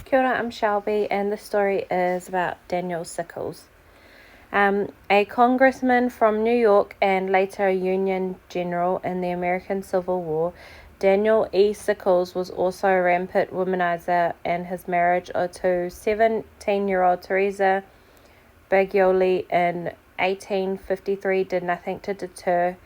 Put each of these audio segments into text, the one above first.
Kia ora, I'm Shelby, and the story is about Daniel Sickles. A congressman from New York and later a Union general in the American Civil War, Daniel E. Sickles was also a rampant womanizer, and his marriage to 17-year-old Teresa Bagioli in 1853 did nothing to deter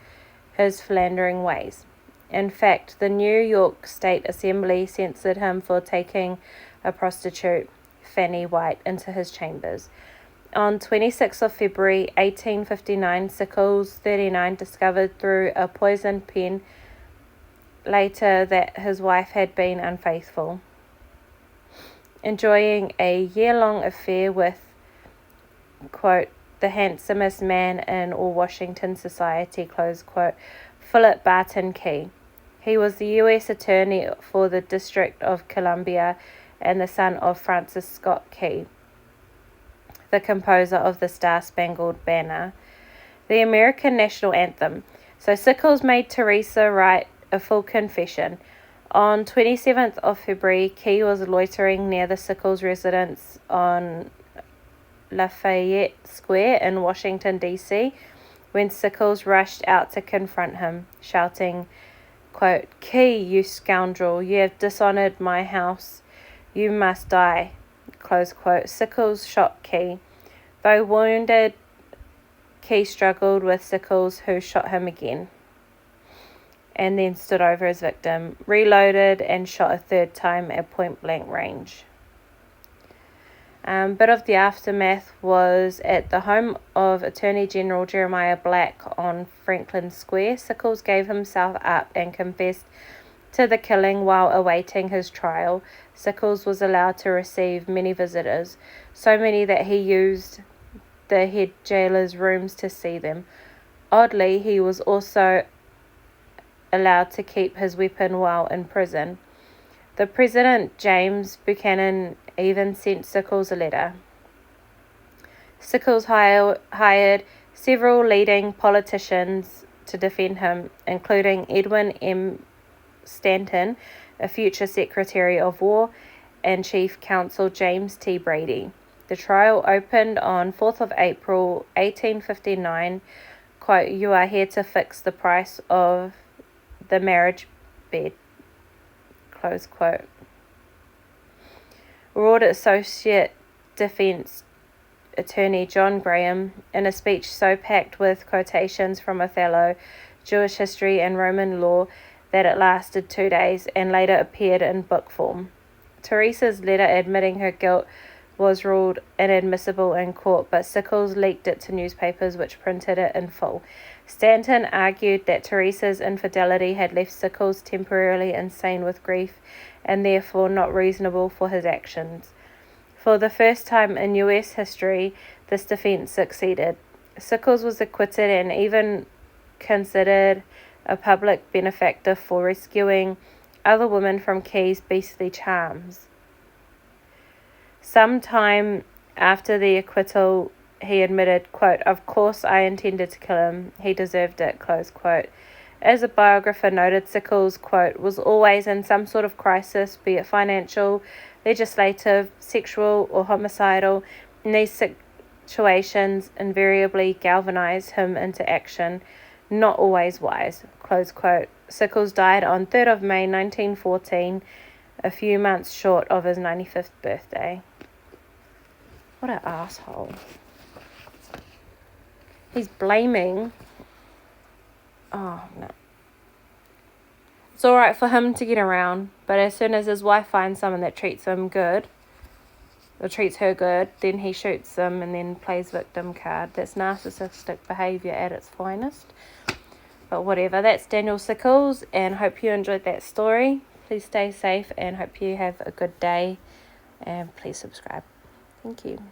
his philandering ways. In fact, the New York State Assembly censured him for taking a prostitute, Fanny White, into his chambers. On 26th of February 1859, Sickles, 39, discovered through a poisoned pen later that his wife had been unfaithful. Enjoying a year-long affair with, quote, the handsomest man in all Washington society, close quote, Philip Barton Key. He was the U.S. Attorney for the District of Columbia and the son of Francis Scott Key, the composer of the Star-Spangled Banner, the American national anthem. So Sickles made Teresa write a full confession. On 27th of February, Key was loitering near the Sickles residence on Lafayette Square in Washington, D.C., when Sickles rushed out to confront him, shouting, quote, Key, you scoundrel, you have dishonored my house. You must die, close quote. Sickles shot Key. Though wounded, Key struggled with Sickles, who shot him again, and then stood over his victim, reloaded, and shot a third time at point-blank range. Bit of the aftermath was at the home of Attorney General Jeremiah Black on Franklin Square. Sickles gave himself up and confessed to the killing while awaiting his trial. Sickles was allowed to receive many visitors, so many that he used the head jailer's rooms to see them. Oddly, he was also allowed to keep his weapon while in prison. The President, James Buchanan, even sent Sickles a letter. Sickles hired several leading politicians to defend him, including Edwin M. Stanton, a future Secretary of War, and Chief Counsel James T. Brady. The trial opened on 4th of April 1859. Quote, you are here to fix the price of the marriage bed, close quote. Roared Associate Defense Attorney John Graham in a speech so packed with quotations from Othello, Jewish history, and Roman law that it lasted 2 days and later appeared in book form. Teresa's letter admitting her guilt was ruled inadmissible in court, but Sickles leaked it to newspapers which printed it in full. Stanton argued that Teresa's infidelity had left Sickles temporarily insane with grief and therefore not reasonable for his actions. For the first time in U.S. history, this defense succeeded. Sickles was acquitted and even considered a public benefactor for rescuing other women from Key's beastly charms. Sometime after the acquittal, he admitted, quote, of course I intended to kill him. He deserved it, close quote. As a biographer noted, Sickles, quote, was always in some sort of crisis, be it financial, legislative, sexual, or homicidal. And these situations invariably galvanized him into action, not always wise, close quote. Sickles died on 3rd of May 1914, a few months short of his 95th birthday. What an asshole. He's blaming... Oh, no. It's alright for him to get around, but as soon as his wife finds someone that treats him good, or treats her good, then he shoots them and then plays victim card. That's narcissistic behaviour at its finest. But whatever, that's Daniel Sickles, and hope you enjoyed that story. Please stay safe and hope you have a good day, and please subscribe. Thank you.